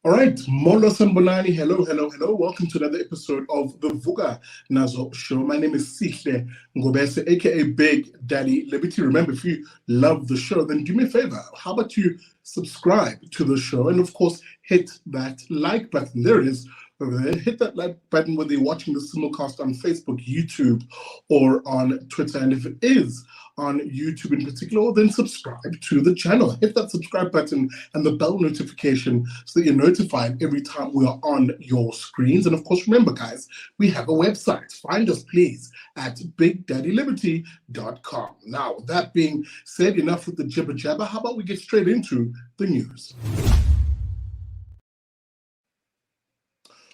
All right, Molo Sanbonani, hello, hello, hello. Welcome to another episode of the Vuka Nazo Show. My name is Sihle Ngobese, aka Big Daddy Liberty. Remember, if you love the show, then do me a favor. How about you subscribe to the show and, of course, hit that like button. There it is over there. Hit that like button whether you're watching the simulcast on Facebook, YouTube, or on Twitter. And if it is on YouTube in particular, then subscribe to the channel. Hit that subscribe button and the bell notification so that you're notified every time we are on your screens. And of course, remember, guys, we have a website. Find us, please, at bigdaddyliberty.com. Now, with that being said, enough with the jibber jabber. How about we get straight into the news?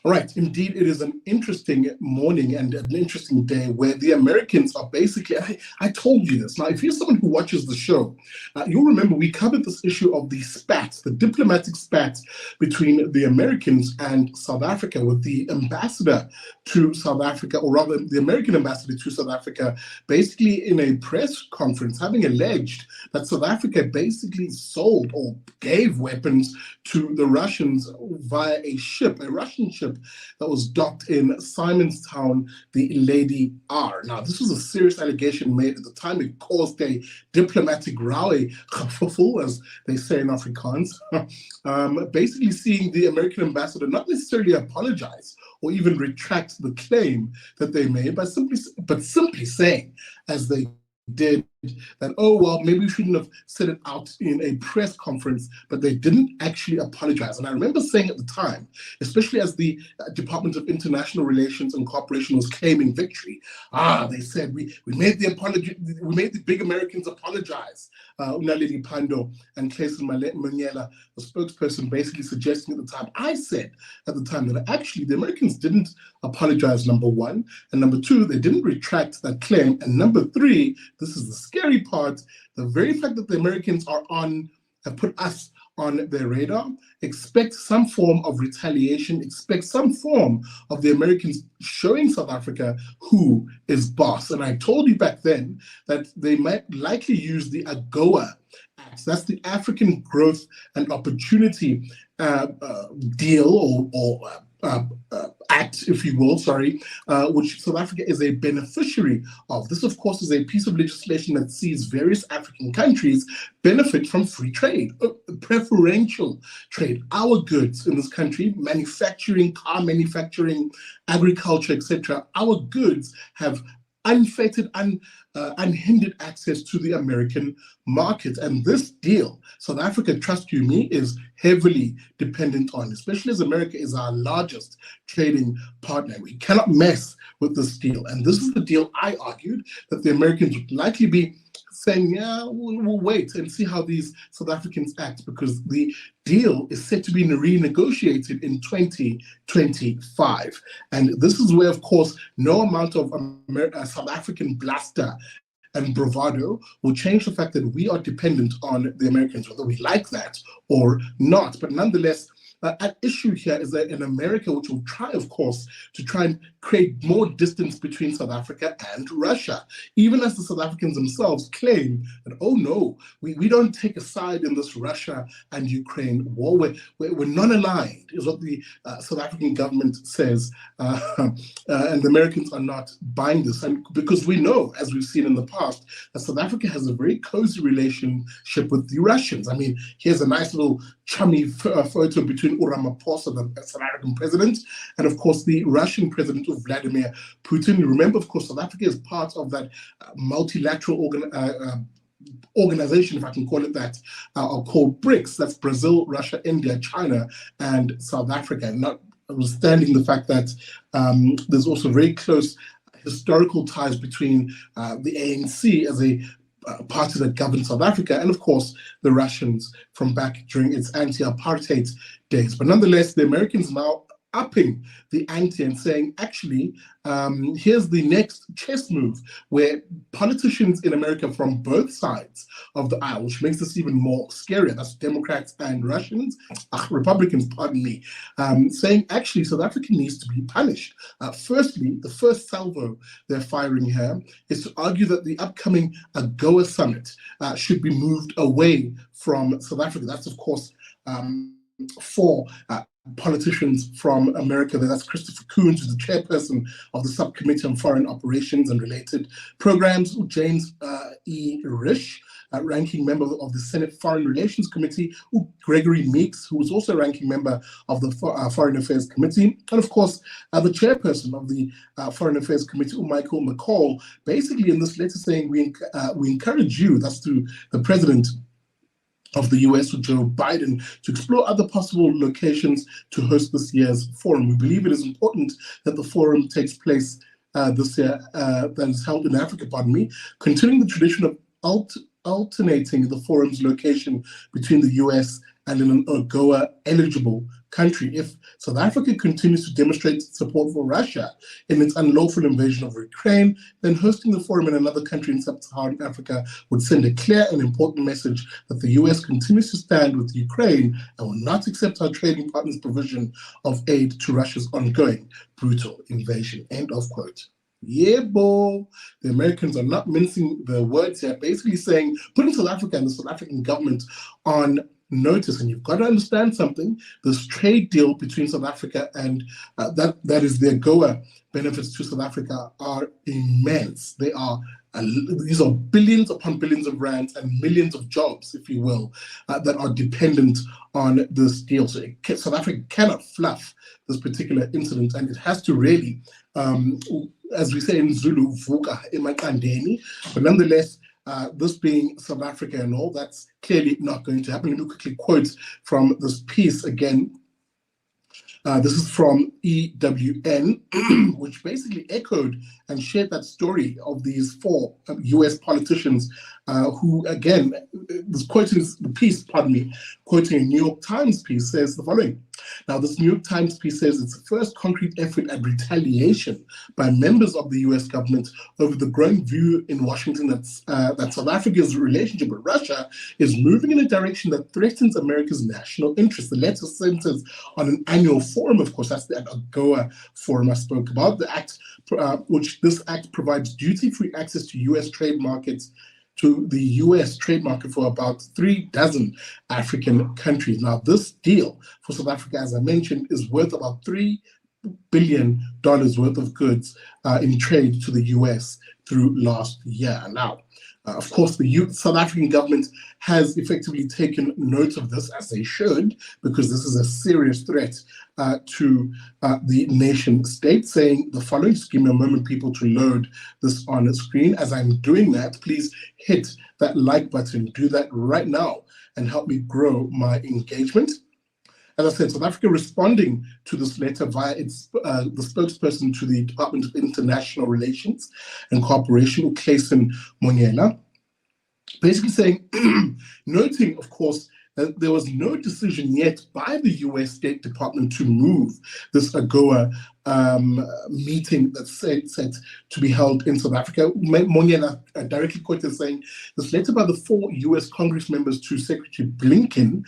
All right, indeed, it is an interesting morning and an interesting day where the Americans are basically, I told you this. Now, if you're someone who watches the show, you'll remember we covered this issue of the spat, the diplomatic spat between the Americans and South Africa, with the ambassador to South Africa, or rather the American ambassador to South Africa, basically in a press conference having alleged that South Africa basically sold or gave weapons to the Russians via a Russian ship that was docked in Simonstown, the Lady R. Now, this was a serious allegation made at the time. It caused a diplomatic row, as they say in Afrikaans, basically seeing the American ambassador not necessarily apologize or even retract the claim that they made, but simply saying, as they did, that, oh, well, maybe we shouldn't have said it out in a press conference, but they didn't actually apologize. And I remember saying at the time, especially as the Department of International Relations and Cooperation was claiming victory, they said, we made the apology, we made the big Americans apologize. Unalili Pando and Clayson Manyela, the spokesperson, basically suggesting at the time, I said at the time that actually the Americans didn't apologize, number one, and number two, they didn't retract that claim, and number three, this is the scary part, the very fact that the Americans have put us on their radar, expect some form of retaliation, expect some form of the Americans showing South Africa who is boss. And I told you back then that they might likely use the Agoa Act. That's the African Growth and Opportunity deal or act, if you will, which South Africa is a beneficiary of. This, of course, is a piece of legislation that sees various African countries benefit from free trade, preferential trade. Our goods in this country, manufacturing, car manufacturing, agriculture, etc., our goods have unfettered, unhindered access to the American market. And this deal, South Africa, trust you me, is heavily dependent on, especially as America is our largest trading partner. We cannot mess with this deal. And this is the deal I argued that the Americans would likely be saying, yeah, we'll wait and see how these South Africans act, because the deal is set to be renegotiated in 2025. And this is where, of course, no amount of South African bluster and bravado will change the fact that we are dependent on the Americans, whether we like that or not. But nonetheless, at issue here is that in America, which will try, of course, to try and create more distance between South Africa and Russia, even as the South Africans themselves claim that, oh no, we don't take a side in this Russia and Ukraine war. We're non-aligned, is what the South African government says, and the Americans are not buying this. And because we know, as we've seen in the past, that South Africa has a very cozy relationship with the Russians. I mean, here's a nice little chummy photo between Ramaphosa, the South African president, and of course the Russian president, Vladimir Putin. You remember, of course, South Africa is part of that multilateral organization, if I can call it that, called BRICS. That's Brazil, Russia, India, China, and South Africa. Notwithstanding the fact that there's also very close historical ties between the ANC as a party that governed South Africa, and of course the Russians from back during its anti-apartheid days. But nonetheless, the Americans now upping the ante and saying, actually, here's the next chess move, where politicians in America from both sides of the aisle, which makes this even more scarier, that's Democrats and Republicans, pardon me, saying, actually, South Africa needs to be punished. Firstly, the first salvo they're firing here is to argue that the upcoming Agoa summit should be moved away from South Africa. That's, of course, for politicians from America. That's Christopher Coons, who's the chairperson of the Subcommittee on Foreign Operations and Related Programs, James E. Risch, ranking member of the Senate Foreign Relations Committee, Gregory Meeks, who was also ranking member of the Foreign Affairs Committee, and of course, the chairperson of the Foreign Affairs Committee, Michael McCall, basically in this letter saying, we encourage you, that's to the president of the US, with Joe Biden, to explore other possible locations to host this year's forum. We believe it is important that the forum takes place this year, that is held in Africa, continuing the tradition of alternating the forum's location between the US and an Agoa eligible country. If South Africa continues to demonstrate support for Russia in its unlawful invasion of Ukraine, then hosting the forum in another country in sub-Saharan Africa would send a clear and important message that the US continues to stand with Ukraine and will not accept our trading partners' provision of aid to Russia's ongoing brutal invasion. End of quote. Yeah, boy. The Americans are not mincing the words here, basically saying, putting South Africa and the South African government on notice. And you've got to understand something. This trade deal between South Africa and that is the Agoa benefits to South Africa are immense. They are these are billions upon billions of rands and millions of jobs, if you will, that are dependent on this deal. So South Africa cannot fluff this particular incident, and it has to really, as we say in Zulu, Vuka Nazo. But nonetheless, this being South Africa and all, that's clearly not going to happen. Let me quickly quote from this piece again. This is from EWN, which basically echoed and shared that story of these four US politicians who, again, was quoting the piece, quoting a New York Times piece, says the following. Now, this New York Times piece says it's the first concrete effort at retaliation by members of the US government over the growing view in Washington that South Africa's relationship with Russia is moving in a direction that threatens America's national interests. The letter centers on an annual forum, of course, that's the Agoa forum I spoke about, the act, which this act provides duty-free access to US trade markets, to the US trade market for about 36 African countries. Now, this deal for South Africa, as I mentioned, is worth about $3 billion worth of goods in trade to the US through last year. Now, of course, the South African government has effectively taken note of this, as they should, because this is a serious threat to the nation state, saying the following. Just give me a moment, people, to load this on the screen. As I'm doing that, please hit that like button. Do that right now and help me grow my engagement. As I said, South Africa responding to this letter via its the spokesperson to the Department of International Relations and Cooperation, Clayson Monyela, basically saying, noting, of course, that there was no decision yet by the US State Department to move this Agoa meeting that's set to be held in South Africa. Monyela directly quoted saying, this letter by the 4 US Congress members to Secretary Blinken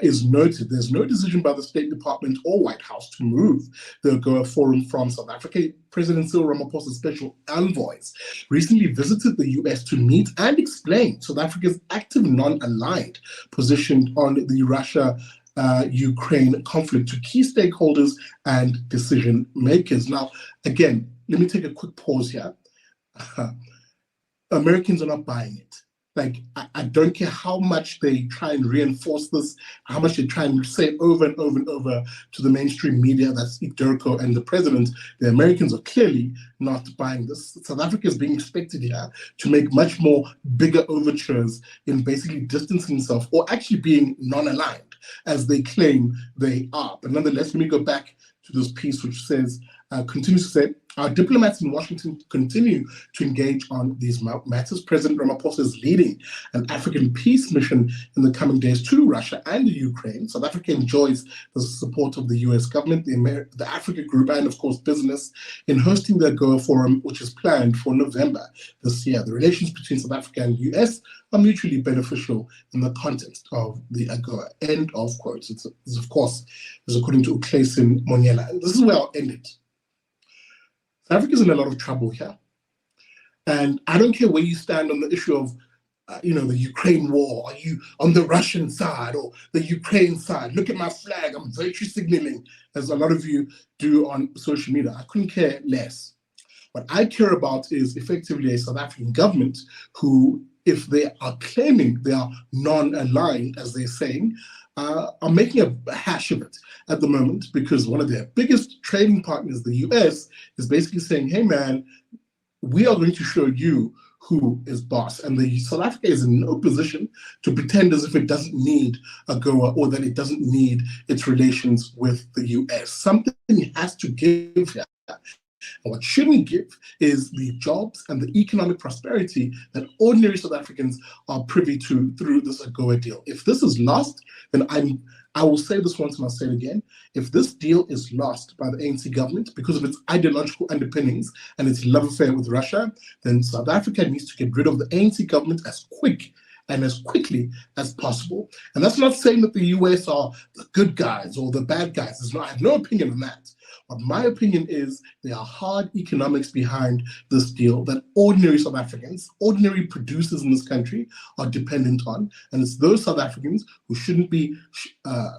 is noted. There's no decision by the State Department or White House to move the Agoa forum from South Africa. President Cyril Ramaphosa's special envoys recently visited the US to meet and explain South Africa's active non-aligned position on the Russia-Ukraine conflict to key stakeholders and decision makers. Now, again, let me take a quick pause here. Americans are not buying it. Like, I don't care how much they try and reinforce this, how much they try and say over and over and over to the mainstream media, that's Durko and the president. The Americans are clearly not buying this. South Africa is being expected here to make much more bigger overtures in basically distancing itself or actually being non-aligned, as they claim they are. But nonetheless, let me go back to this piece which says, continues to say, our diplomats in Washington continue to engage on these matters. President Ramaphosa is leading an African peace mission in the coming days to Russia and the Ukraine. South Africa enjoys the support of the US government, the Africa Group, and of course business in hosting the Agoa Forum, which is planned for November this year. The relations between South Africa and US are mutually beneficial in the context of the Agoa. End of quotes. It's of course, is according to Clayson Monyela. This is where I'll end it. South Africa's in a lot of trouble here. And I don't care where you stand on the issue of the Ukraine war? Are you on the Russian side or the Ukraine side? Look at my flag. I'm virtue signaling, as a lot of you do on social media. I couldn't care less. What I care about is effectively a South African government who, if they are claiming they are non-aligned, as they're saying, are making a hash of it at the moment, because one of their biggest trading partners, the US, is basically saying, hey man, we are going to show you who is boss. And the South Africa is in no position to pretend as if it doesn't need Agoa or that it doesn't need its relations with the US. Something has to give here. And what shouldn't give is the jobs and the economic prosperity that ordinary South Africans are privy to through this Agoa deal. If this is lost, then I will say this once and I'll say it again. If this deal is lost by the ANC government because of its ideological underpinnings and its love affair with Russia, then South Africa needs to get rid of the ANC government as quick and as quickly as possible. And that's not saying that the US are the good guys or the bad guys. I have no opinion on that. But my opinion is there are hard economics behind this deal that ordinary South Africans, ordinary producers in this country are dependent on. And it's those South Africans who shouldn't be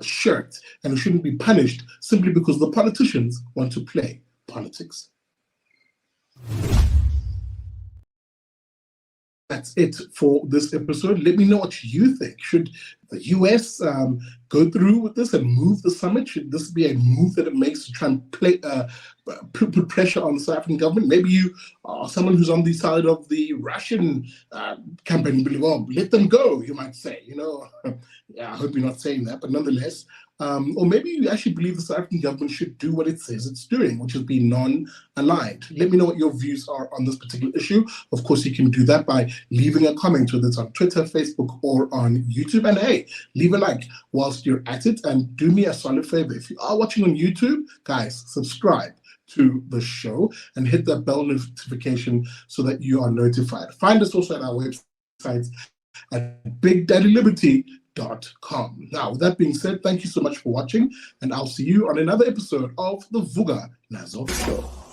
shirked and who shouldn't be punished simply because the politicians want to play politics. That's it for this episode. Let me know what you think. Should the US go through with this and move the summit? Should this be a move that it makes to try and put pressure on the South African government? Maybe you are someone who's on the side of the Russian campaign. Well, let them go, you might say. Yeah, I hope you're not saying that, but nonetheless. Or maybe you actually believe the South African government should do what it says it's doing, which is be non-aligned. Let me know what your views are on this particular issue. Of course, you can do that by leaving a comment, whether it's on Twitter, Facebook, or on YouTube. And hey, leave a like whilst you're at it. And do me a solid favor. If you are watching on YouTube, guys, subscribe to the show and hit that bell notification so that you are notified. Find us also at our website at BigDaddyLiberty.com. Now, with that being said, thank you so much for watching, and I'll see you on another episode of the Vuka Nazo Show.